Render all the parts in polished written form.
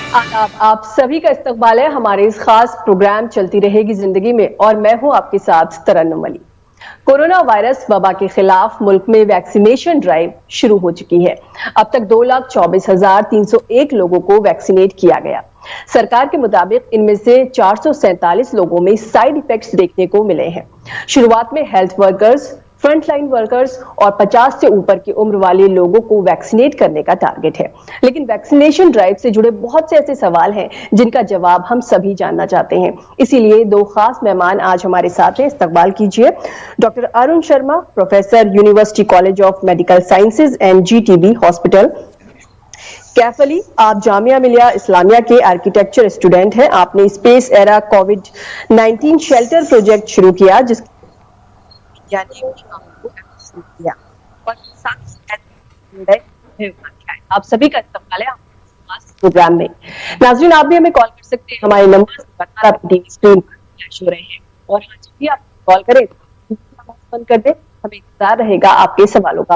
आदाब, आप सभी का इस्तकबाल है हमारे इस खास प्रोग्राम चलती रहेगी जिंदगी में और मैं हूं आपके साथ तरन्नुम अली। कोरोना वायरस वबा के खिलाफ मुल्क में वैक्सीनेशन ड्राइव शुरू हो चुकी है। अब तक 2,24,301 लोगों को वैक्सीनेट किया गया। सरकार के मुताबिक इनमें से 447 लोगों में साइड इफेक्ट्स देखने को मिले हैं। शुरुआत में हेल्थ वर्कर्स, फ्रंटलाइन वर्कर्स और 50 से ऊपर की उम्र वाले लोगों को वैक्सीनेट करने का टारगेट है, लेकिन वैक्सीनेशन ड्राइव से जुड़े बहुत से ऐसे सवाल हैं जिनका जवाब हम सभी जानना चाहते हैं। इसीलिए दो खास मेहमान आज हमारे साथ हैं। इस्तकबाल कीजिए doctor Arun Sharma, professor, university college of medical sciences and GTB hospital. Kaif Ali, आप जामिया मिलिया इस्लामिया के आर्किटेक्चर स्टूडेंट हैं। आपने स्पेस एरा कोविड-19 शेल्टर प्रोजेक्ट शुरू किया जिस आप सभी का इस्तकबाल है प्रोग्राम में। नाज़रीन, आप भी हमें कॉल कर सकते हैं, हमारे नंबर लगातार आपकी टीवी स्क्रीन पर फ्लैश हो रहे हैं और आज भी आप कॉल करें बंद कर दें, हमें इंतजार रहेगा आपके सवालों का।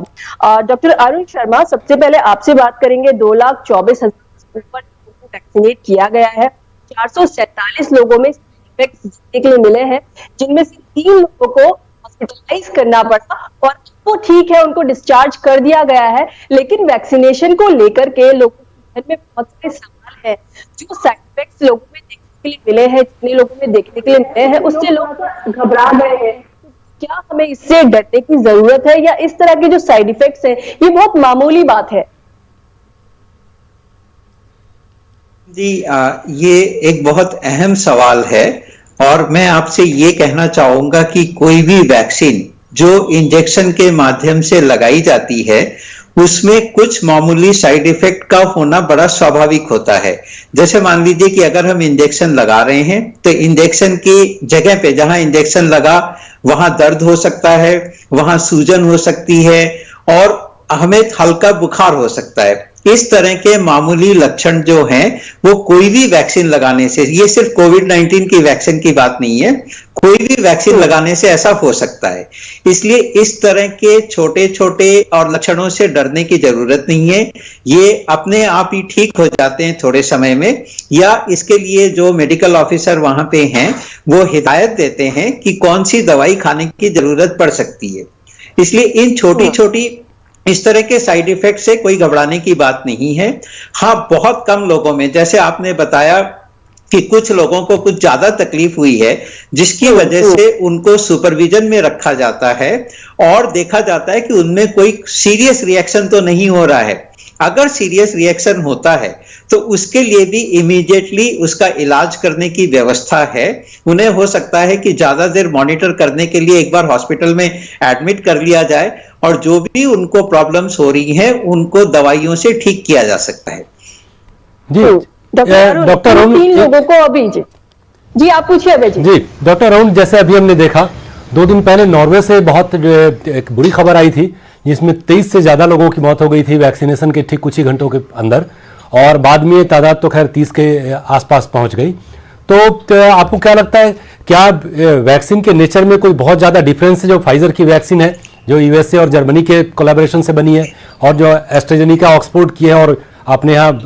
डॉक्टर अरुण शर्मा, सबसे पहले आपसे बात करेंगे। 2,24,000 ऊपर वैक्सीनेट किया गया है। 447 लोगों में इफेक्ट्स देखने के लिए मिले हैं, जिनमें से 3 लोगों को हॉस्पिटलाइज करना पड़ा और वो ठीक है, उनको डिस्चार्ज कर दिया गया है। लेकिन वैक्सीनेशन को लेकर के लोगों में बहुत सारे सवाल हैं। जो साइड इफेक्ट्स लोगों में देखने के लिए मिले हैं, जितने लोगों में देखने के लिए मिले हैं, उससे लोग घबरा गए हैं। क्या हमें इससे डरने की जरूरत है या इस तरह के जो साइड इफेक्ट्स हैं ये बहुत मामूली बात है? जी, ये एक बहुत अहम सवाल है और मैं आपसे ये कहना चाहूंगा कि कोई भी वैक्सीन जो इंजेक्शन के माध्यम से लगाई जाती है उसमें कुछ मामूली साइड इफेक्ट का होना बड़ा स्वाभाविक होता है। जैसे मान लीजिए कि अगर हम इंजेक्शन लगा रहे हैं तो इंजेक्शन की जगह पे जहां इंजेक्शन लगा वहां दर्द हो सकता है, वहां सूजन हो सकती है और हमें हल्का बुखार हो सकता है। इस तरह के मामूली लक्षण जो हैं वो कोई भी वैक्सीन लगाने से, ये सिर्फ कोविड-19 की वैक्सीन की बात नहीं है, कोई भी वैक्सीन लगाने से ऐसा हो सकता है। इसलिए इस तरह के छोटे छोटे और लक्षणों से डरने की जरूरत नहीं है। ये अपने आप ही ठीक हो जाते हैं थोड़े समय में, या इसके लिए जो मेडिकल ऑफिसर वहां पे हैं वो हिदायत देते हैं कि कौन सी दवाई खाने की जरूरत पड़ सकती है। इसलिए इन छोटी छोटी इस तरह के साइड इफेक्ट से कोई घबराने की बात नहीं है। हाँ, बहुत कम लोगों में, जैसे आपने बताया कि कुछ लोगों को कुछ ज्यादा तकलीफ हुई है जिसकी वजह से उनको सुपरविजन में रखा जाता है और देखा जाता है कि उनमें कोई सीरियस रिएक्शन तो नहीं हो रहा है। अगर सीरियस रिएक्शन होता है तो उसके लिए भी इमीडिएटली उसका इलाज करने की व्यवस्था है। उन्हें हो सकता है कि ज्यादा देर मॉनिटर करने के लिए एक बार हॉस्पिटल में एडमिट कर लिया जाए और जो भी उनको प्रॉब्लम्स हो रही हैं उनको दवाइयों से ठीक किया जा सकता है। जी डॉक्टर अरुण, 3 लोगों को अभी जी आप पूछिए अभी जी। डॉक्टर अरुण, जैसे अभी हमने देखा 2 दिन पहले नॉर्वे से बहुत एक बुरी खबर आई थी जिसमें 23 से ज्यादा लोगों की मौत हो गई थी वैक्सीनेशन के ठीक कुछ ही घंटों के अंदर, और बाद में तादाद तो खैर 30 के आसपास पहुंच गई। तो आपको क्या लगता है, क्या वैक्सीन के नेचर में कोई बहुत ज्यादा डिफरेंस है? जो फाइजर की वैक्सीन है जो USA और जर्मनी के कोलैबोरेशन से बनी है और जो एस्ट्राजेनेका ऑक्सफोर्ड की है और अपने यहाँ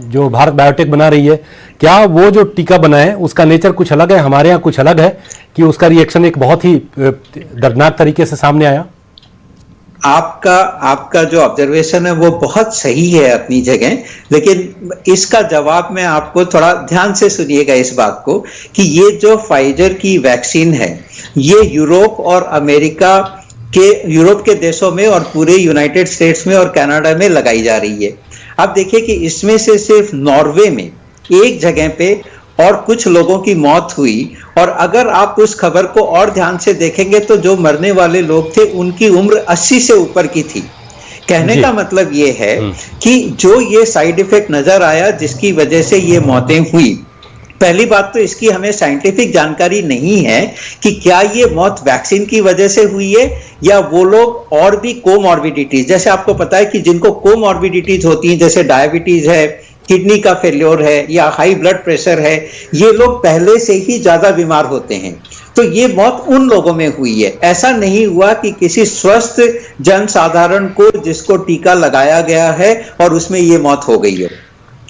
जो भारत बायोटेक बना रही है, क्या वो जो टीका बना है उसका नेचर कुछ अलग है, हमारे यहाँ कुछ अलग है कि उसका रिएक्शन एक बहुत ही दर्दनाक तरीके से सामने आया? आपका जो ऑब्जर्वेशन है वो बहुत सही है अपनी जगह, लेकिन इसका जवाब मैं आपको थोड़ा ध्यान से सुनिएगा इस बात को कि ये जो फाइजर की वैक्सीन है ये यूरोप के देशों में और पूरे यूनाइटेड स्टेट्स में और कनाडा में लगाई जा रही है। अब देखिए कि इसमें से सिर्फ नॉर्वे में एक जगह पे और कुछ लोगों की मौत हुई, और अगर आप उस खबर को और ध्यान से देखेंगे तो जो मरने वाले लोग थे उनकी उम्र 80 से ऊपर की थी। कहने का मतलब ये है कि जो ये साइड इफेक्ट नजर आया जिसकी वजह से ये मौतें हुई, पहली बात तो इसकी हमें साइंटिफिक जानकारी नहीं है कि क्या ये मौत वैक्सीन की वजह से हुई है या वो लोग और भी कोमॉर्बिडिटीज, जैसे आपको पता है कि जिनको कोमॉर्बिडिटीज होती हैं जैसे डायबिटीज है, किडनी का फेल्योर है या हाई ब्लड प्रेशर है, ये लोग पहले से ही ज्यादा बीमार होते हैं, तो ये मौत उन लोगों में हुई है। ऐसा नहीं हुआ कि किसी स्वस्थ जनसाधारण को जिसको टीका लगाया गया है और उसमें ये मौत हो गई है।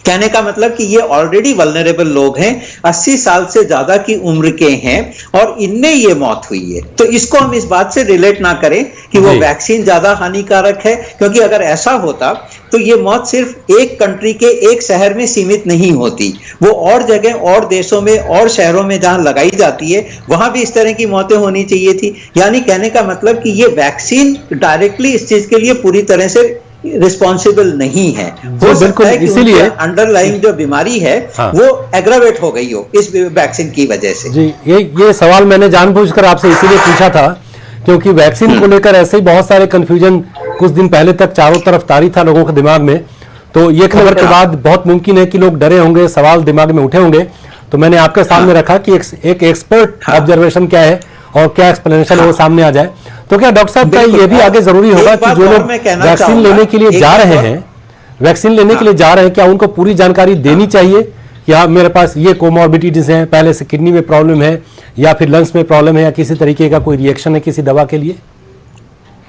कहने का मतलब कि ये ऑलरेडी वल्नरेबल लोग हैं, 80 साल से ज्यादा की उम्र के हैं और इनमें ये मौत हुई है। तो इसको हम इस बात से रिलेट ना करें कि वो वैक्सीन ज्यादा हानिकारक है, क्योंकि अगर ऐसा होता तो ये मौत सिर्फ एक कंट्री के एक शहर में सीमित नहीं होती, वो और जगह और देशों में और शहरों में जहां लगाई जाती है वहां भी इस तरह की मौतें होनी चाहिए थी। यानी कहने का मतलब कि ये वैक्सीन डायरेक्टली इस चीज के लिए पूरी तरह से रिस्पॉन्सिबल नहीं है। हो सकता है कि इसीलिए अंडरलाइंग जो बीमारी है वो एग्रावेट हो गई हो इस वैक्सीन की वजह से। जी, ये सवाल मैंने जानबूझकर आपसे इसीलिए पूछा था क्योंकि वैक्सीन को लेकर ऐसे ही बहुत सारे कंफ्यूजन कुछ दिन पहले तक चारों तरफ तारी था लोगों के दिमाग में। तो ये खबर के बाद बहुत मुमकिन है कि लोग डरे होंगे, सवाल दिमाग में उठे होंगे। तो मैंने आपके सामने रखा कि एक एक्सपर्ट ऑब्जर्वेशन क्या है और क्या एक्सप्लेनेशन है वो सामने आ जाए। तो क्या डॉक्टर साहब, क्या ये भी आगे जरूरी होगा कि जो लोग वैक्सीन लेने के लिए जा रहे हैं क्या उनको पूरी जानकारी देनी चाहिए कि हाँ मेरे पास ये कोमॉर्बिडिटीज हैं, पहले से किडनी में प्रॉब्लम है या फिर लंग्स में प्रॉब्लम है या किसी तरीके का कोई रिएक्शन है किसी दवा के लिए?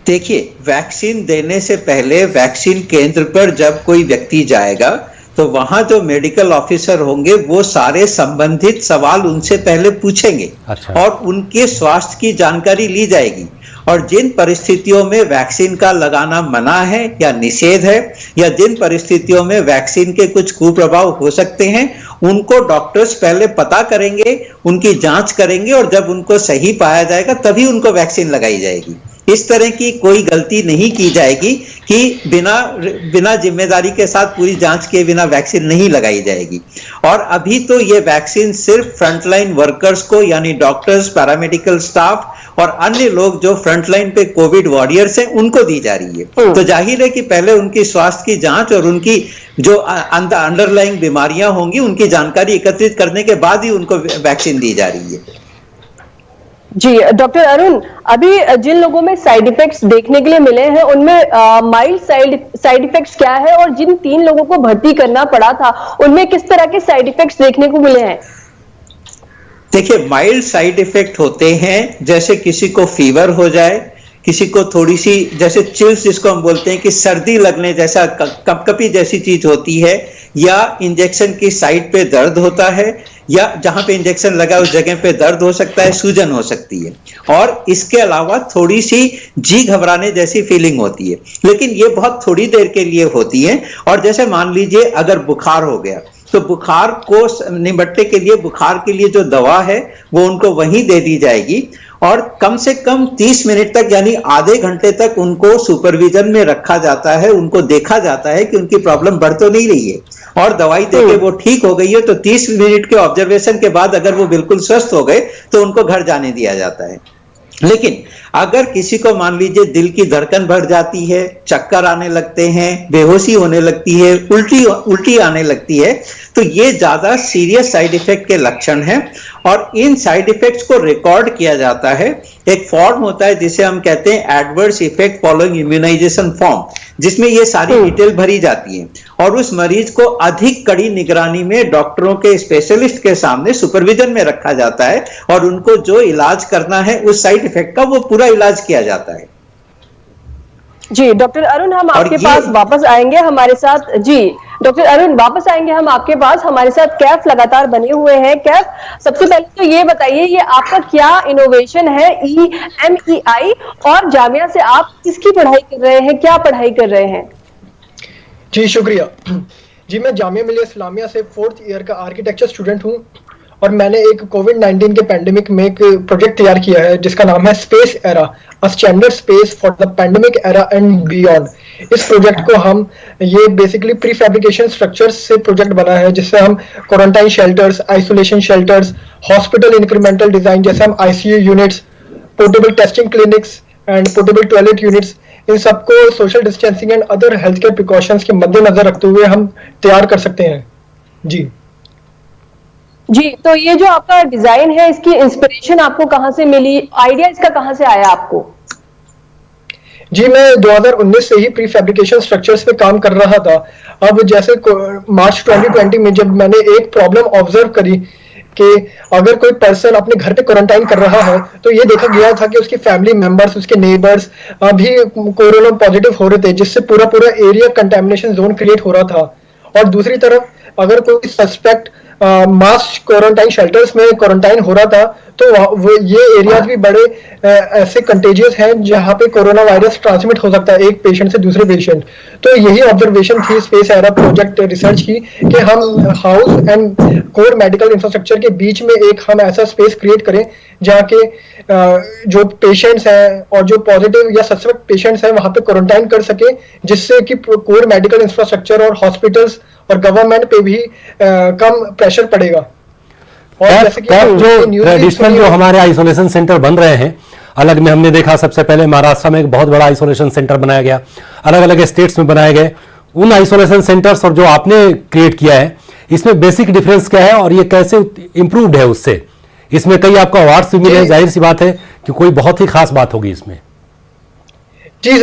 देखिए, वैक्सीन देने से पहले वैक्सीन केंद्र पर जब कोई व्यक्ति जाएगा तो वहां जो मेडिकल ऑफिसर होंगे वो सारे संबंधित सवाल उनसे पहले पूछेंगे। अच्छा। और उनके स्वास्थ्य की जानकारी ली जाएगी और जिन परिस्थितियों में वैक्सीन का लगाना मना है या निषेध है या जिन परिस्थितियों में वैक्सीन के कुछ कुप्रभाव हो सकते हैं उनको डॉक्टर्स पहले पता करेंगे, उनकी जांच करेंगे और जब उनको सही पाया जाएगा तभी उनको वैक्सीन लगाई जाएगी। इस तरह की कोई गलती नहीं की जाएगी कि बिना जिम्मेदारी के साथ पूरी जांच किए बिना वैक्सीन नहीं लगाई जाएगी। और अभी तो ये वैक्सीन सिर्फ फ्रंटलाइन वर्कर्स को यानी डॉक्टर्स, पैरामेडिकल स्टाफ और अन्य लोग जो फ्रंटलाइन पे कोविड वॉरियर्स हैं उनको दी जा रही है। तो जाहिर है कि पहले उनकी स्वास्थ्य की जांच और उनकी जो अंडरलाइंग बीमारियां होंगी उनकी जानकारी एकत्रित करने के बाद ही उनको वैक्सीन दी जा रही है। जी डॉक्टर अरुण, अभी जिन लोगों में साइड इफेक्ट्स देखने के लिए मिले हैं उनमें माइल्ड साइड इफेक्ट्स क्या है और जिन 3 लोगों को भर्ती करना पड़ा था उनमें किस तरह के साइड इफेक्ट्स देखने को मिले हैं? देखिए, माइल्ड साइड इफेक्ट होते हैं जैसे किसी को फीवर हो जाए, किसी को थोड़ी सी जैसे चिल्स जिसको हम बोलते हैं कि सर्दी लगने जैसा कपकपी जैसी चीज होती है, या इंजेक्शन की साइड पे दर्द होता है या जहां पे इंजेक्शन लगा उस जगह पे दर्द हो सकता है, सूजन हो सकती है और इसके अलावा थोड़ी सी जी घबराने जैसी फीलिंग होती है। लेकिन ये बहुत थोड़ी देर के लिए होती है। और जैसे मान लीजिए अगर बुखार हो गया तो बुखार को निपटने के लिए बुखार के लिए जो दवा है वो उनको वहीं दे दी जाएगी और कम से कम 30 मिनट तक यानी आधे घंटे तक उनको सुपरविजन में रखा जाता है, उनको देखा जाता है कि उनकी प्रॉब्लम बढ़ तो नहीं रही है और दवाई देके वो ठीक हो गई है तो 30 मिनट के ऑब्जर्वेशन के बाद अगर वो बिल्कुल स्वस्थ हो गए तो उनको घर जाने दिया जाता है। लेकिन अगर किसी को मान लीजिए दिल की धड़कन बढ़ जाती है, चक्कर आने लगते हैं, बेहोशी होने लगती है, उल्टी आने लगती है तो ये ज्यादा सीरियस साइड इफेक्ट के लक्षण हैं और इन साइड इफेक्ट्स को रिकॉर्ड किया जाता है। एक फॉर्म होता है जिसे हम कहते हैं adverse effect following immunisation form, जिसमें ये सारी डिटेल भरी जाती है और उस मरीज को अधिक कड़ी निगरानी में डॉक्टरों के स्पेशलिस्ट के सामने सुपरविजन में रखा जाता है और उनको जो इलाज करना है उस साइड इफेक्ट का वो पूरा इलाज किया जाता है। जी डॉक्टर अरुण, हम आपके पास वापस आएंगे हमारे साथ। जी डॉक्टर अरुण, वापस आएंगे हम आपके पास। हमारे साथ कैफ लगातार बने हुए हैं। कैफ, सबसे पहले तो ये बताइए ये आपका क्या इनोवेशन है EMEI और जामिया से आप किसकी पढ़ाई कर रहे हैं, क्या पढ़ाई कर रहे हैं? जी शुक्रिया। जी मैं जामिया मिलिया इस्लामिया से 4th ईयर का आर्किटेक्चर स्टूडेंट हूँ और मैंने एक कोविड-19 के पैंडेमिक में एक प्रोजेक्ट तैयार किया है जिसका नाम है space era, a standard space for the pandemic era and beyond. इस प्रोजेक्ट को हम ये बेसिकली प्री फैब्रिकेशन स्ट्रक्चर्स से प्रोजेक्ट बना है जिससे हम quarantine shelters, isolation shelters, hospital incremental design जैसे हम ICU units, portable testing clinics and portable toilet units, इन सबको social distancing and other health care precautions के मद्देनजर रखते हुए हम तैयार कर सकते हैं। जी, तो ये जो आपका डिजाइन है इसकी इंस्पिरेशन आपको कहां से मिली, आइडिया इसका कहां से आया आपको? जी मैं 2019 से ही प्री फैब्रिकेशन स्ट्रक्चर्स पे काम कर रहा था। अब जैसे मार्च 2020 में जब मैंने एक प्रॉब्लम ऑब्जर्व करी कि अगर कोई पर्सन अपने घर पे क्वारंटाइन कर रहा है तो ये देखा गया था कि उसके फैमिली मेंबर्स, उसके नेबर्स भी कोरोना पॉजिटिव हो रहे थे जिससे पूरा एरिया कंटेमिनेशन जोन क्रिएट हो रहा था। और दूसरी तरफ अगर कोई सस्पेक्ट मास क्वारंटाइन शेल्टर्स में क्वारंटाइन हो रहा था, तो वो ये एरियाज भी बड़े ऐसे कंटेजियस हैं जहाँ पे कोरोना वायरस ट्रांसमिट हो सकता है एक पेशेंट से दूसरे पेशेंट। तो यही ऑब्जर्वेशन थी स्पेस एरा प्रोजेक्ट रिसर्च की, कि हम house and core medical infrastructure के बीच में एक हम ऐसा स्पेस क्रिएट करें जहाँ के जो पेशेंट्स हैं और जो पॉजिटिव या सस्पेक्ट पेशेंट्स हैं वहाँ पे क्वारंटाइन कर सके, जिससे कि कोर मेडिकल इंफ्रास्ट्रक्चर और हॉस्पिटल्स और गवर्नमेंट पे भी कम प्रेशर पड़ेगा। और जैसे कि जो ट्रेडिशनल जो हमारे आइसोलेशन सेंटर बन रहे हैं अलग में, हमने देखा सबसे पहले महाराष्ट्र में एक बहुत बड़ा आइसोलेशन सेंटर बनाया गया, अलग अलग स्टेट्स में बनाए गए। उन आइसोलेशन सेंटर्स और जो आपने क्रिएट किया है, इसमें बेसिक डिफरेंस क्या है और ये कैसे इंप्रूव्ड है उससे? इसमें कई आपको अवार्ड्स भी मिले, जाहिर सी बात है कि कोई बहुत ही खास बात होगी इसमें। जी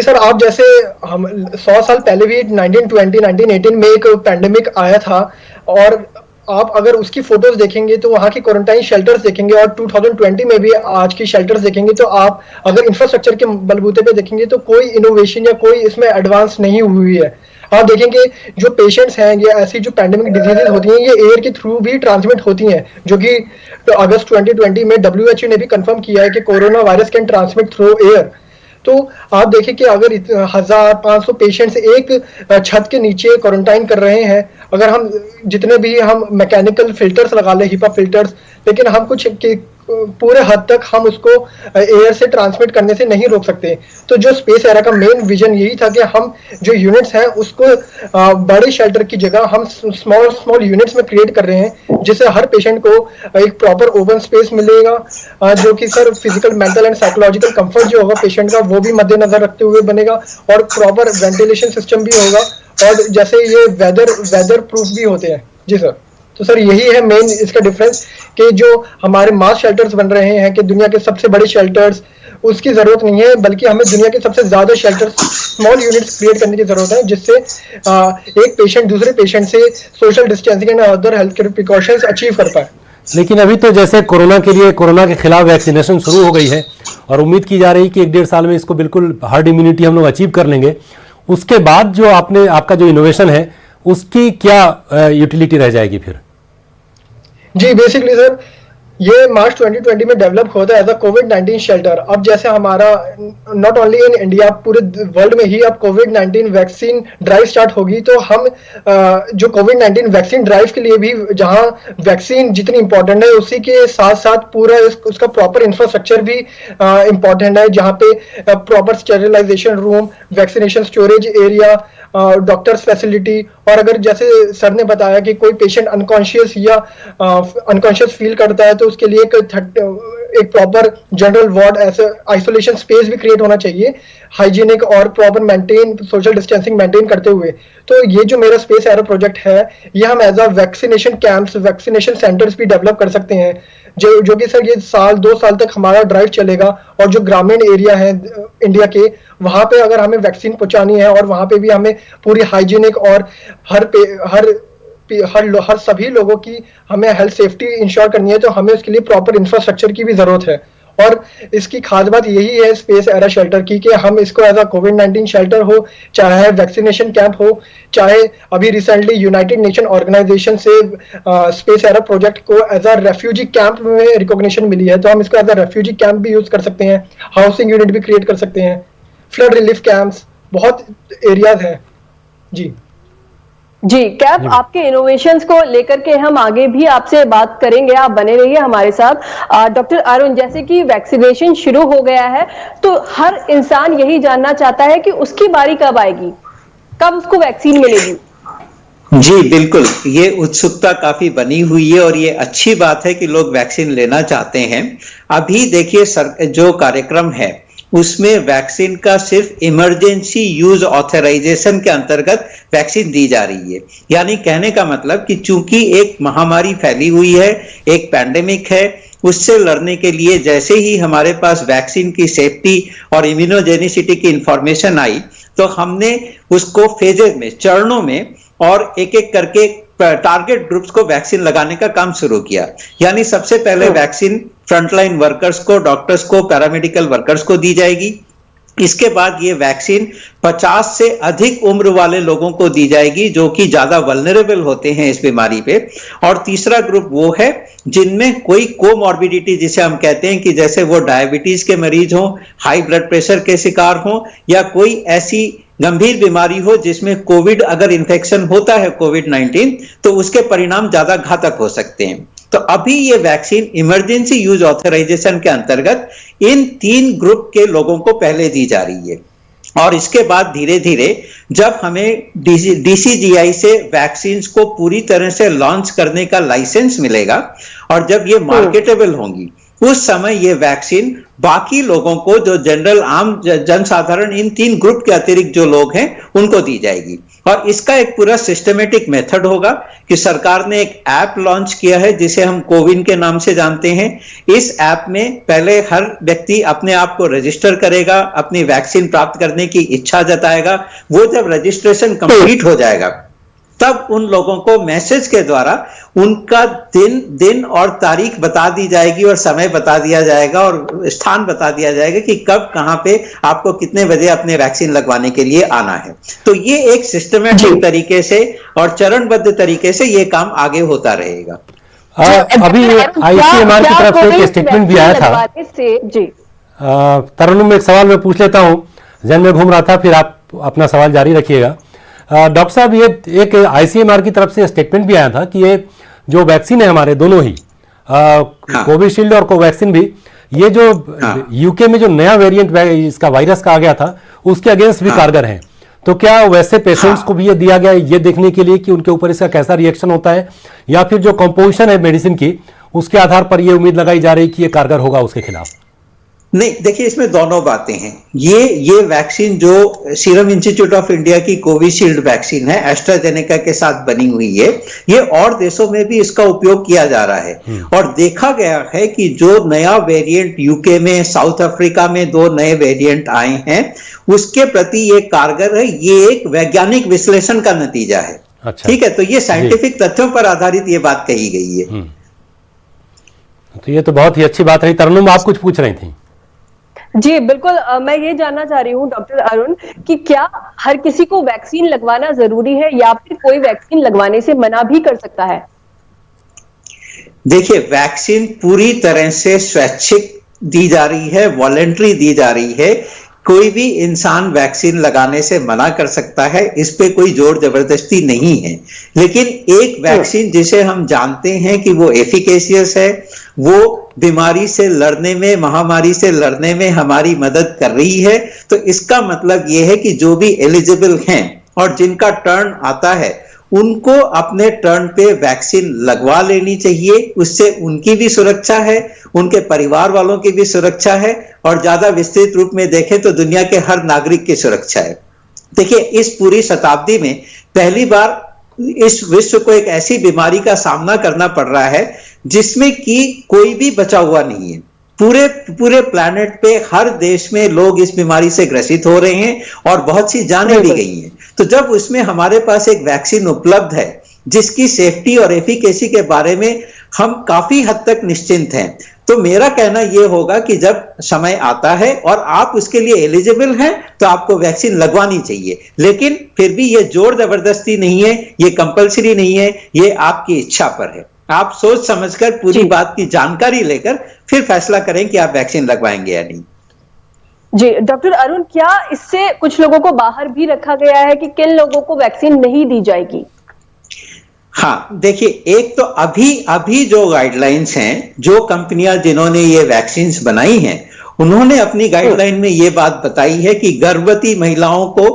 सर, आप जैसे हम 100 साल पहले भी 1920 1918 में एक पैंडेमिक आया था, और आप अगर उसकी फोटोज देखेंगे तो वहाँ की क्वारंटाइन शेल्टर्स देखेंगे, और 2020 में भी आज की शेल्टर्स देखेंगे, तो आप अगर इंफ्रास्ट्रक्चर के बलबूते पे देखेंगे तो कोई इनोवेशन या कोई इसमें एडवांस नहीं हुई है। आप देखेंगे जो पेशेंट्स हैं, ये ऐसी जो पैंडेमिक डिजीजेज होती हैं ये एयर के थ्रू भी ट्रांसमिट होती हैं, जो कि अगस्त 2020 में WHO ने भी कंफर्म किया है कि corona virus can transmit through air. तो आप देखिए कि अगर 1500 पेशेंट्स एक छत के नीचे क्वारंटाइन कर रहे हैं, अगर हम जितने भी हम मैकेनिकल फिल्टर्स लगा ले, HEPA फिल्टर्स, लेकिन हम कुछ पूरे हद तक हम उसको एयर से ट्रांसमिट करने से नहीं रोक सकते। तो जो स्पेस एरा का मेन विजन यही था कि हम जो यूनिट्स हैं उसको बड़े शेल्टर की जगह हम स्मॉल यूनिट्स में क्रिएट कर रहे हैं, जिससे हर पेशेंट को एक प्रॉपर ओपन स्पेस मिलेगा, जो कि sir physical, mental and psychological comfort जो होगा पेशेंट का वो भी मद्देनजर रखते हुए बनेगा, और प्रॉपर वेंटिलेशन सिस्टम भी होगा, और जैसे ये वेदर प्रूफ भी होते हैं। जी सर, तो सर यही है मेन इसका डिफरेंस, कि जो हमारे मास शेल्टर्स बन रहे हैं कि दुनिया के सबसे बड़े शेल्टर्स, उसकी जरूरत नहीं है, बल्कि हमें दुनिया के सबसे ज्यादा शेल्टर्स, स्मॉल यूनिट्स क्रिएट करने की जरूरत है, जिससे एक पेशेंट दूसरे पेशेंट से social distancing and other health care precautions achieve कर पाए। लेकिन अभी तो जैसे कोरोना के लिए, कोरोना के खिलाफ वैक्सीनेशन शुरू हो गई है और उम्मीद की जा रही है कि 1-1.5 साल में इसको बिल्कुल हर्ड इम्यूनिटी हम लोग अचीव कर लेंगे। उसके बाद जो आपका जो इनोवेशन है उसकी क्या यूटिलिटी रह जाएगी फिर? जी बेसिकली सर, ये मार्च 2020 में डेवलप होता है एज अ कोविड-19 शेल्टर। अब जैसे हमारा नॉट ओनली इन इंडिया, पूरे वर्ल्ड में ही अब कोविड-19 वैक्सीन ड्राइव स्टार्ट होगी, तो हम जो कोविड-19 वैक्सीन ड्राइव के लिए भी, जहां वैक्सीन जितनी इंपॉर्टेंट है उसी के साथ साथ पूरा उसका प्रॉपर इंफ्रास्ट्रक्चर भी इंपॉर्टेंट है, जहां पे proper sterilisation room, vaccination storage area, doctors facility, और अगर जैसे सर ने बताया कि कोई पेशेंट अनकॉन्शियस या अनकॉन्शियस फील करता है तो उसके लिए एक प्रॉपर जनरल वार्ड, ऐसे आइसोलेशन स्पेस भी क्रिएट होना चाहिए, हाइजीनिक और proper maintain, social distancing maintain करते हुए। तो ये जो मेरा स्पेस एरो प्रोजेक्ट है, ये हम as a vaccination camps, vaccination centres भी डेवलप कर सकते हैं, जो कि सर ये 2 साल तक हमारा ड्राइव चलेगा, और जो ग्रामीण एरिया है इंडिया के, वहां पे अगर हमें वैक्सीन पहुंचानी है और वहां पे भी हमें पूरी हाइजीनिक और हर सभी लोगों की हमें हेल्थ सेफ्टी इंश्योर करनी है, तो हमें उसके लिए प्रॉपर इंफ्रास्ट्रक्चर की भी जरूरत है। और इसकी खास बात यही है स्पेस एरा शेल्टर की, कि हम इसको एज अ कोविड-19 शेल्टर हो, चाहे वैक्सीनेशन कैंप हो, चाहे अभी रिसेंटली यूनाइटेड नेशन ऑर्गेनाइजेशन से स्पेस एरा प्रोजेक्ट को एज अ रेफ्यूजी कैंप में रिकॉग्निशन मिली है, तो हम इसको एज अ रेफ्यूजी कैंप भी यूज कर सकते हैं, हाउसिंग यूनिट भी क्रिएट कर सकते हैं, फ्लड रिलीफ कैंप्स, बहुत एरियाज हैं। जी कैप, आपके इनोवेशंस को लेकर के हम आगे भी आपसे बात करेंगे, आप बने रहिए हमारे साथ। डॉक्टर अरुण, जैसे कि वैक्सीनेशन शुरू हो गया है, तो हर इंसान यही जानना चाहता है कि उसकी बारी कब आएगी, कब उसको वैक्सीन मिलेगी? जी बिल्कुल, ये उत्सुकता काफी बनी हुई है और ये अच्छी बात है कि लोग वैक्सीन लेना चाहते हैं। अभी देखिए जो कार्यक्रम है उसमें वैक्सीन का सिर्फ इमरजेंसी यूज ऑथराइजेशन के अंतर्गत वैक्सीन दी जा रही है। यानी कहने का मतलब कि चूंकि एक महामारी फैली हुई है, एक पैंडेमिक है, उससे लड़ने के लिए जैसे ही हमारे पास वैक्सीन की सेफ्टी और इम्यूनोजेनिसिटी की इंफॉर्मेशन आई, तो हमने उसको फेजेस में, चरणों में और एक एक करके टारगेट ग्रुप्स को वैक्सीन लगाने का काम शुरू किया। यानी सबसे पहले वैक्सीन फ्रंटलाइन वर्कर्स को, डॉक्टर्स को, पैरामेडिकल वर्कर्स को दी जाएगी। इसके बाद ये वैक्सीन 50 से अधिक उम्र वाले लोगों को दी जाएगी जो कि ज्यादा वल्नरेबल होते हैं इस बीमारी पे। और तीसरा ग्रुप वो है जिनमें कोई कोमॉर्बिडिटी जिसे हम कहते हैं कि जैसे वो डायबिटीज के मरीज हों, हाई ब्लड प्रेशर के शिकार हों, या कोई ऐसी गंभीर बीमारी हो जिसमें कोविड अगर इन्फेक्शन होता है कोविड-19 तो उसके परिणाम ज्यादा घातक हो सकते हैं। तो अभी ये वैक्सीन इमरजेंसी यूज ऑथराइजेशन के अंतर्गत इन 3 ग्रुप के लोगों को पहले दी जा रही है। और इसके बाद धीरे धीरे जब हमें डीसीजीआई से वैक्सीन को पूरी तरह से लॉन्च करने का लाइसेंस मिलेगा और जब ये मार्केटेबल होंगी उस समय ये वैक्सीन बाकी लोगों को जो जनरल आम जनसाधारण इन 3 ग्रुप के अतिरिक्त जो लोग हैं उनको दी जाएगी। और इसका एक पूरा सिस्टमेटिक मेथड होगा कि सरकार ने एक ऐप लॉन्च किया है जिसे हम कोविन के नाम से जानते हैं। इस ऐप में पहले हर व्यक्ति अपने आप को रजिस्टर करेगा, अपनी वैक्सीन प्राप्त करने की इच्छा जताएगा। वो जब रजिस्ट्रेशन कंप्लीट हो जाएगा तब उन लोगों को मैसेज के द्वारा उनका दिन और तारीख बता दी जाएगी और समय बता दिया जाएगा और स्थान बता दिया जाएगा कि कब कहां पे आपको कितने बजे अपने वैक्सीन लगवाने के लिए आना है। तो ये एक सिस्टमेटिक तरीके से और चरणबद्ध तरीके से ये काम आगे होता रहेगा। अभी आईसीएमआर की तरफ से एक स्टेटमेंट भी आया था जी। तरन्नुम, में एक सवाल मैं पूछ लेता हूं, जहन में घूम रहा था, फिर आप अपना सवाल जारी रखिएगा। डॉक्टर साहब, ये एक आईसीएमआर की तरफ से स्टेटमेंट भी आया था कि ये जो वैक्सीन है हमारे दोनों ही कोविशील्ड और कोवैक्सीन भी, ये जो यूके में जो नया वेरिएंट इसका वायरस का आ गया था उसके अगेंस्ट भी कारगर है। तो क्या वैसे पेशेंट्स को भी ये दिया गया ये देखने के लिए कि उनके ऊपर इसका कैसा रिएक्शन होता है, या फिर जो कंपोजिशन है मेडिसिन की उसके आधार पर ये उम्मीद लगाई जा रही कि ये कारगर होगा उसके खिलाफ? नहीं, देखिए इसमें दोनों बातें हैं। ये वैक्सीन जो सीरम इंस्टीट्यूट ऑफ इंडिया की कोविशील्ड वैक्सीन है, एस्ट्राजेनेका के साथ बनी हुई है, ये और देशों में भी इसका उपयोग किया जा रहा है। और देखा गया है कि जो नया वेरिएंट यूके में, साउथ अफ्रीका में 2 नए वेरिएंट आए हैं उसके प्रति ये कारगर है। ये एक वैज्ञानिक विश्लेषण का नतीजा है। अच्छा। ठीक है, तो ये साइंटिफिक तथ्यों पर आधारित ये बात कही गई है। तो ये तो बहुत ही अच्छी बात रही। तरन्नुम, आप कुछ पूछ रही थी? जी बिल्कुल, मैं ये जानना चाह रही हूँ डॉक्टर अरुण कि क्या हर किसी को वैक्सीन लगवाना जरूरी है या फिर कोई वैक्सीन लगवाने से मना भी कर सकता है? देखिए, वैक्सीन पूरी तरह से स्वैच्छिक दी जा रही है, वॉलंटरी दी जा रही है। कोई भी इंसान वैक्सीन लगाने से मना कर सकता है, इस पे कोई जोर जबरदस्ती नहीं है। लेकिन एक वैक्सीन जिसे हम जानते हैं कि वो एफिकेशियस है, वो बीमारी से लड़ने में, महामारी से लड़ने में हमारी मदद कर रही है, तो इसका मतलब ये है कि जो भी एलिजिबल हैं और जिनका टर्न आता है उनको अपने टर्न पे वैक्सीन लगवा लेनी चाहिए। उससे उनकी भी सुरक्षा है, उनके परिवार वालों की भी सुरक्षा है और ज्यादा विस्तृत रूप में देखें तो दुनिया के हर नागरिक की सुरक्षा है। देखिए, इस पूरी शताब्दी में पहली बार इस विश्व को एक ऐसी बीमारी का सामना करना पड़ रहा है जिसमें कि कोई भी बचा हुआ नहीं है। पूरे प्लैनेट पे हर देश में लोग इस बीमारी से ग्रसित हो रहे हैं और बहुत सी जानें भी गई हैं। तो जब उसमें हमारे पास एक वैक्सीन उपलब्ध है जिसकी सेफ्टी और एफिकेसी के बारे में हम काफी हद तक निश्चिंत हैं, तो मेरा कहना यह होगा कि जब समय आता है और आप उसके लिए एलिजिबल हैं तो आपको वैक्सीन लगवानी चाहिए। लेकिन फिर भी ये जोर जबरदस्ती नहीं है, ये कंपलसरी नहीं है, ये आपकी इच्छा पर है। आप सोच समझकर पूरी बात की जानकारी लेकर फिर फैसला करें कि आप वैक्सीन लगवाएंगे या नहीं। जी डॉक्टर अरुण, क्या इससे कुछ लोगों को बाहर भी रखा गया है कि किन लोगों को वैक्सीन नहीं दी जाएगी? हाँ, देखिए, एक तो अभी जो गाइडलाइंस हैं, जो कंपनियां जिन्होंने ये वैक्सीन बनाई हैं उन्होंने अपनी गाइडलाइन में ये बात बताई है कि गर्भवती महिलाओं को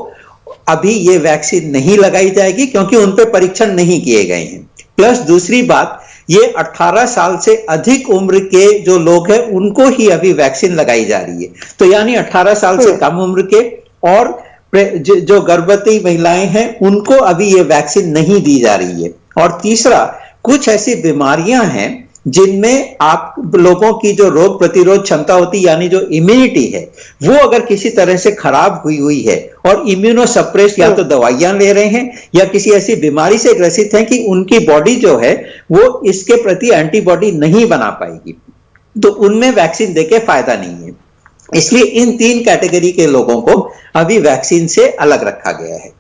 अभी ये वैक्सीन नहीं लगाई जाएगी क्योंकि उन पर परीक्षण नहीं किए गए हैं। प्लस दूसरी बात, ये 18 साल से अधिक उम्र के जो लोग हैं उनको ही अभी वैक्सीन लगाई जा रही है। तो यानी 18 साल से कम उम्र के और जो गर्भवती महिलाएं हैं उनको अभी ये वैक्सीन नहीं दी जा रही है। और तीसरा, कुछ ऐसी बीमारियां हैं जिनमें आप लोगों की जो रोग प्रतिरोध क्षमता होती है, यानी जो इम्यूनिटी है, वो अगर किसी तरह से खराब हुई है और इम्यूनोसप्रेस या तो दवाइयां ले रहे हैं या किसी ऐसी बीमारी से ग्रसित हैं कि उनकी बॉडी जो है वो इसके प्रति एंटीबॉडी नहीं बना पाएगी, तो उनमें वैक्सीन देके फायदा नहीं है। इसलिए इन 3 कैटेगरी के लोगों को अभी वैक्सीन से अलग रखा गया है।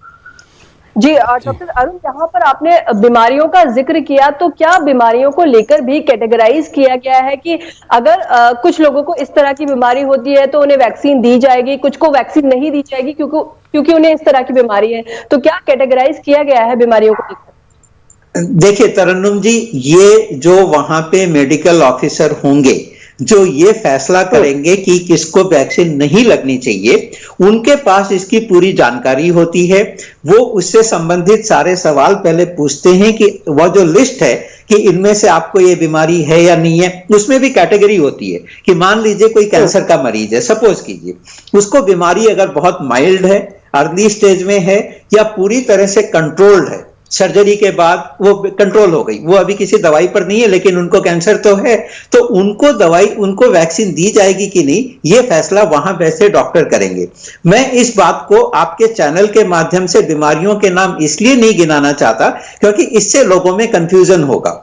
जी डॉक्टर अरुण, यहाँ पर आपने बीमारियों का जिक्र किया, तो क्या बीमारियों को लेकर भी कैटेगराइज किया गया है कि अगर कुछ लोगों को इस तरह की बीमारी होती है तो उन्हें वैक्सीन दी जाएगी, कुछ को वैक्सीन नहीं दी जाएगी क्योंकि उन्हें इस तरह की बीमारी है, तो क्या कैटेगराइज किया गया है बीमारियों को लेकर? देखिए तरन्नुम जी, ये जो वहां पे मेडिकल ऑफिसर होंगे जो ये फैसला करेंगे कि किसको वैक्सीन नहीं लगनी चाहिए, उनके पास इसकी पूरी जानकारी होती है। वो उससे संबंधित सारे सवाल पहले पूछते हैं कि वह जो लिस्ट है कि इनमें से आपको ये बीमारी है या नहीं है, उसमें भी कैटेगरी होती है कि मान लीजिए कोई कैंसर का मरीज है, सपोज कीजिए, उसको बीमारी अगर बहुत माइल्ड है, अर्ली स्टेज में है या पूरी तरह से कंट्रोल्ड है, सर्जरी के बाद वो कंट्रोल हो गई, वो अभी किसी दवाई पर नहीं है लेकिन उनको कैंसर तो है, तो उनको वैक्सीन दी जाएगी कि नहीं, ये फैसला वहां वैसे डॉक्टर करेंगे। मैं इस बात को आपके चैनल के माध्यम से बीमारियों के नाम इसलिए नहीं गिनाना चाहता क्योंकि इससे लोगों में कंफ्यूजन होगा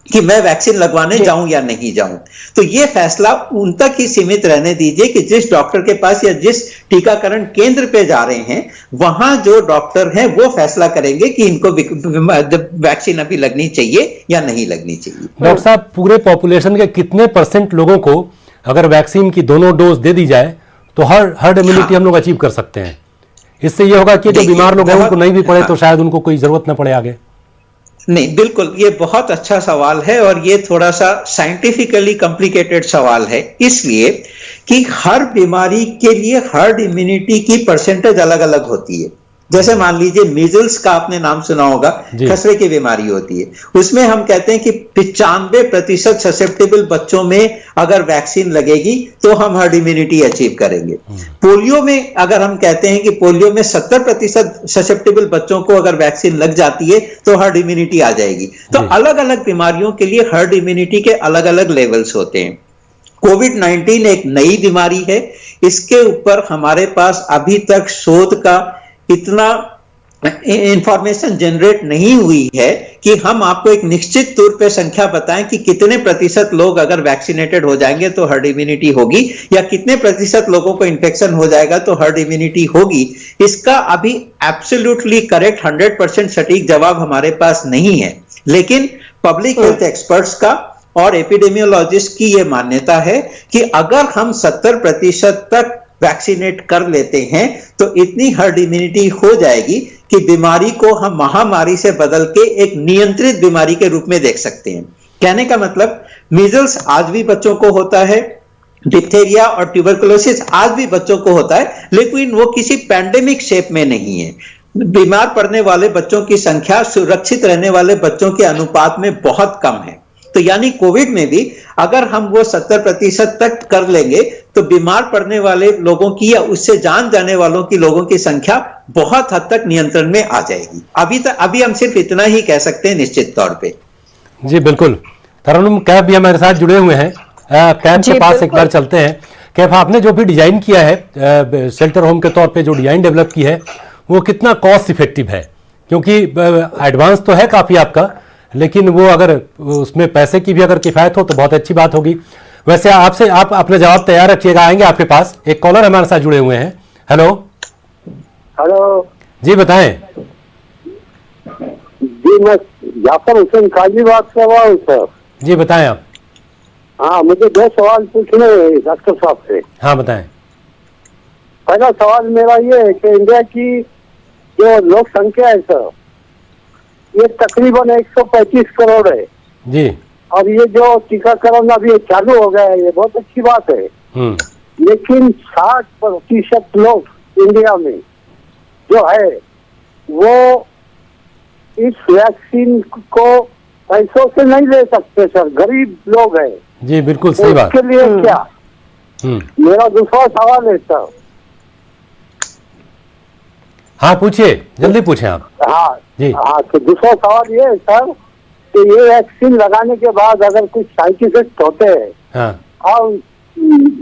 कि मैं वैक्सीन लगवाने जाऊं या नहीं जाऊं। तो ये फैसला उन तक ही सीमित रहने दीजिए कि जिस डॉक्टर के पास या जिस टीकाकरण केंद्र पे जा रहे हैं वहां जो डॉक्टर हैं वो फैसला करेंगे कि इनको वैक्सीन अभी लगनी चाहिए या नहीं लगनी चाहिए। डॉक्टर साहब, पूरे पॉपुलेशन के कितने % लोगों को अगर वैक्सीन की दोनों डोज दे दी जाए तो हर्ड इम्यूनिटी हम लोग अचीव कर सकते हैं? इससे ये होगा कि जो बीमार लोग हैं उनको नहीं भी पड़े तो शायद उनको कोई जरूरत ना पड़े आगे। नहीं, बिल्कुल, ये बहुत अच्छा सवाल है और ये थोड़ा सा साइंटिफिकली कॉम्प्लिकेटेड सवाल है, इसलिए कि हर बीमारी के लिए हर्ड इम्यूनिटी की परसेंटेज अलग अलग होती है। जैसे मान लीजिए मीजल्स का आपने नाम सुना होगा, खसरे की बीमारी होती है, उसमें हम कहते हैं कि 95% ससेप्टेबल बच्चों में अगर वैक्सीन लगेगी तो हम हर्ड इम्यूनिटी अचीव करेंगे। पोलियो में अगर हम कहते हैं कि पोलियो में 70% ससेप्टेबल बच्चों को अगर वैक्सीन लग जाती है तो हर्ड इम्यूनिटी आ जाएगी। तो अलग अलग बीमारियों के लिए हर्ड इम्यूनिटी के अलग अलग लेवल्स होते हैं। कोविड-19 एक नई बीमारी है, इसके ऊपर हमारे पास अभी तक शोध का इतना इंफॉर्मेशन जनरेट नहीं हुई है कि हम आपको एक निश्चित तौर पे संख्या बताएं कि कितने % लोग अगर वैक्सीनेटेड हो जाएंगे तो हर्ड इम्यूनिटी होगी या कितने % लोगों को इन्फेक्शन हो जाएगा तो हर्ड इम्यूनिटी होगी। इसका अभी एब्सोल्युटली करेक्ट 100% सटीक जवाब हमारे पास नहीं है, लेकिन पब्लिक हेल्थ एक्सपर्ट्स का और एपिडेमियोलॉजिस्ट की यह मान्यता है कि अगर हम 70% तक वैक्सीनेट कर लेते हैं तो इतनी हर्ड इम्यूनिटी हो जाएगी कि बीमारी को हम महामारी से बदल के एक नियंत्रित बीमारी के रूप में देख सकते हैं। कहने का मतलब, मीजल्स आज भी बच्चों को होता है, डिप्थेरिया और ट्यूबरकुलोसिस आज भी बच्चों को होता है, लेकिन वो किसी पैंडेमिक शेप में नहीं है। बीमार पड़ने वाले बच्चों की संख्या सुरक्षित रहने वाले बच्चों के अनुपात में बहुत कम है। तो यानी कोविड में भी अगर हम वो 70% तक कर लेंगे तो बीमार पड़ने वाले लोगों की या उससे जान जाने वालों की लोगों की संख्या बहुत हद तक नियंत्रण में आ जाएगी। अभी हम सिर्फ इतना ही कह सकते हैं निश्चित तौर पे। जी बिल्कुल। तरन्नुम कैफ भी हमारे साथ जुड़े हुए हैं, कैफ के पास एक बार चलते हैं। कैफ, आपने जो भी डिजाइन किया है शेल्टर होम के तौर पे जो डिजाइन डेवलप की है वो कितना कॉस्ट इफेक्टिव है? क्योंकि एडवांस तो है काफी आपका, लेकिन वो अगर उसमें पैसे की भी अगर किफायत हो तो बहुत अच्छी बात होगी। वैसे आप अपना जवाब तैयार रखिएगा, आएंगे आपके पास। एक कॉलर हमारे साथ जुड़े हुए हैं। हेलो जी, बताएं। जी, मैं जाफर हुसैन काजी बात कर रहा हूँ सर। जी बताएं आप। हाँ, मुझे 2 सवाल पूछने हैं डॉक्टर साहब से। हाँ बताएं। पहला सवाल मेरा ये है कि इंडिया की जो लोक संख्या है सर, ये तकरीबन 135 करोड़ है जी, और ये जो टीकाकरण अभी चालू हो गया है ये बहुत अच्छी बात है। लेकिन 60% लोग इंडिया में जो है वो इस वैक्सीन को पैसों से नहीं ले सकते सर, गरीब लोग हैं। जी बिल्कुल सही बात। इसके लिए क्या? मेरा दूसरा सवाल है सर। हाँ पूछिए, जल्दी पूछें आप। हाँ जी। हाँ, तो दूसरा सवाल ये है सर कि ये वैक्सीन लगाने के बाद अगर कुछ साइड इफेक्ट होते हैं, हाँ, और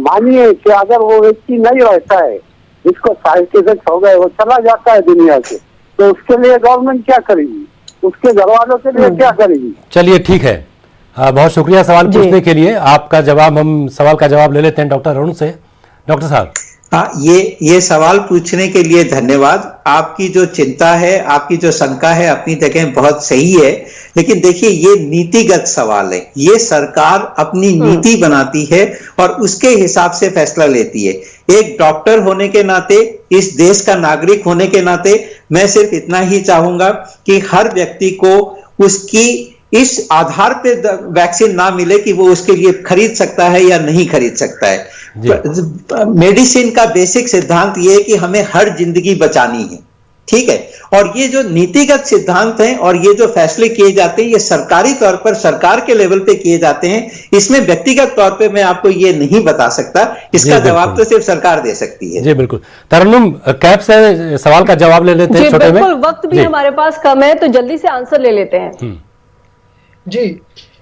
मानिए कि अगर वो व्यक्ति नहीं रहता है जिसको साइड इफेक्ट हो गए, वो चला जाता है दुनिया से, तो उसके लिए गवर्नमेंट क्या करेगी? उसके घर वालों के लिए क्या करेगी? चलिए ठीक है, बहुत शुक्रिया सवाल पूछने के लिए। आपका जवाब, हम सवाल का जवाब ले लेते हैं डॉक्टर अरुण से। डॉक्टर साहब। ये सवाल पूछने के लिए धन्यवाद। आपकी जो चिंता है, आपकी जो शंका है अपनी जगह बहुत सही है, लेकिन देखिए ये नीतिगत सवाल है। ये सरकार अपनी नीति बनाती है और उसके हिसाब से फैसला लेती है। एक डॉक्टर होने के नाते, इस देश का नागरिक होने के नाते मैं सिर्फ इतना ही चाहूंगा कि हर व्यक्ति को उसकी इस आधार पे वैक्सीन ना मिले कि वो उसके लिए खरीद सकता है या नहीं खरीद सकता है। मेडिसिन का बेसिक सिद्धांत ये है कि हमें हर जिंदगी बचानी है, ठीक है। और ये जो नीतिगत सिद्धांत हैं और ये जो फैसले किए जाते हैं, ये सरकारी तौर पर सरकार के लेवल पे किए जाते हैं। इसमें व्यक्तिगत तौर पे मैं आपको ये नहीं बता सकता, इसका जवाब तो सिर्फ सरकार दे सकती है। जी बिल्कुल। तरन्नुम, कैफ से सवाल का जवाब ले लेते हैं छोटे में। वक्त भी हमारे पास कम है तो जल्दी से आंसर ले लेते हैं।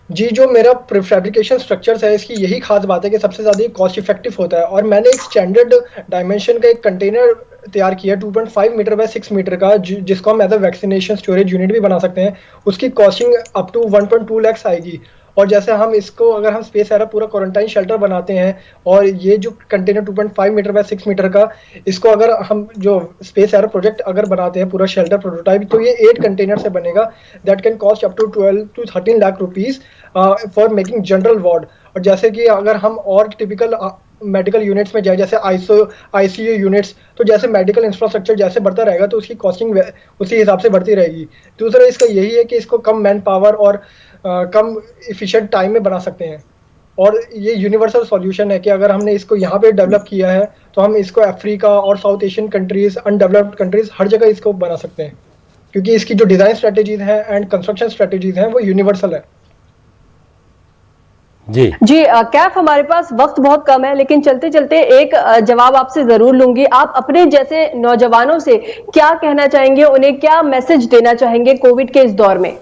जी, जो मेरा फैब्रिकेशन स्ट्रक्चर्स है, इसकी यही खास बात है कि सबसे ज़्यादा कॉस्ट इफेक्टिव होता है। और मैंने एक स्टैंडर्ड डायमेंशन का एक कंटेनर तैयार किया 2.5 मीटर बाय 6 मीटर का, जिसको हम as a vaccination storage unit भी बना सकते हैं। उसकी कॉस्टिंग अप टू 1.2 लाख आएगी। और जैसे हम इसको, अगर हम स्पेस एरा पूरा क्वारंटाइन शेल्टर बनाते हैं, और ये जो कंटेनर 2.5 मीटर बाय 6 मीटर का, इसको अगर हम जो स्पेस एरा प्रोजेक्ट अगर बनाते हैं पूरा शेल्टर प्रोटोटाइप, तो ये 8 कंटेनर से बनेगा। That can cost up to 12 to 13 lakh rupees for making general ward. और जैसे कि अगर हम और टिपिकल मेडिकल यूनिट्स में जाए, जैसे ICU यूनिट्स, तो जैसे मेडिकल इंफ्रास्ट्रक्चर जैसे बढ़ता रहेगा तो उसकी कॉस्टिंग उसी हिसाब से बढ़ती रहेगी। दूसरा इसका यही है कि इसको कम मैन पावर और कम इफिशिएंट टाइम में बना सकते हैं। और ये यूनिवर्सल सॉल्यूशन है कि अगर हमने इसको यहाँ पे डेवलप किया है तो हम इसको अफ्रीका और south Asian countries, undeveloped countries, हर जगह इसको बना सकते हैं, क्योंकि इसकी जो डिजाइन स्ट्रेटेजीज हैं एंड कंस्ट्रक्शन स्ट्रेटेजीज हैं वो यूनिवर्सल है। जी कैफ, हमारे पास वक्त बहुत कम है, लेकिन चलते चलते एक जवाब आपसे जरूर लूंगी। आप अपने जैसे नौजवानों से क्या कहना चाहेंगे, उन्हें क्या मैसेज देना चाहेंगे कोविड के इस दौर में?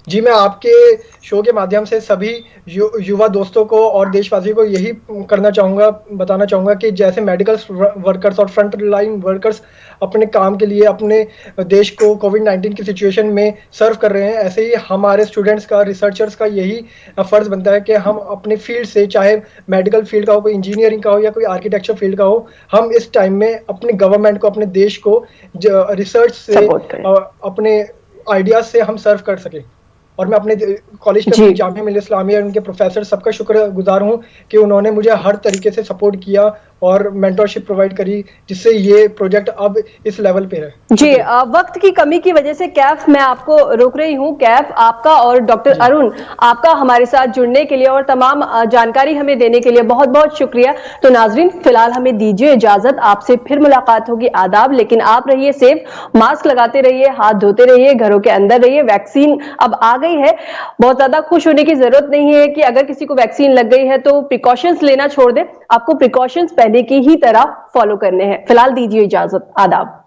जी, मैं आपके शो के माध्यम से सभी युवा दोस्तों को और देशवासियों को यही बताना चाहूँगा कि जैसे मेडिकल वर्कर्स और फ्रंट लाइन वर्कर्स अपने काम के लिए अपने देश को कोविड-19 की सिचुएशन में सर्व कर रहे हैं, ऐसे ही हमारे स्टूडेंट्स का, रिसर्चर्स का यही फ़र्ज़ बनता है कि हम अपने फील्ड से, चाहे मेडिकल फील्ड का हो, कोई इंजीनियरिंग का हो या कोई आर्किटेक्चर फील्ड का हो, हम इस टाइम में अपने गवर्नमेंट को, अपने देश को रिसर्च से, अपने आइडियाज़ से हम सर्व कर सकें। और मैं अपने कॉलेज के जामिया मिलिया इस्लामिया उनके प्रोफेसर सबका शुक्रगुजार हूं कि उन्होंने मुझे हर तरीके से सपोर्ट किया और मेंटरशिप प्रोवाइड करी, जिससे ये प्रोजेक्ट अब इस लेवल पे है। जी, वक्त की कमी की वजह से कैफ मैं आपको रोक रही हूं। कैफ, आपका और डॉक्टर अरुण, आपका हमारे साथ जुड़ने के लिए और तमाम जानकारी हमें देने के लिए बहुत बहुत शुक्रिया। तो नाजरीन, फिलहाल हमें दीजिए इजाजत, आपसे फिर मुलाकात होगी। आदाब, लेकिन आप रहिए सेफ, मास्क लगाते रहिए, हाथ धोते रहिए, घरों के अंदर रहिए। वैक्सीन अब आ गई है, बहुत ज्यादा खुश होने की जरूरत नहीं है कि अगर किसी को वैक्सीन लग गई है तो प्रिकॉशंस लेना छोड़ दे। आपको प्रिकॉशंस पहले की ही तरह फॉलो करने हैं। फिलहाल दीजिए इजाजत, आदाब।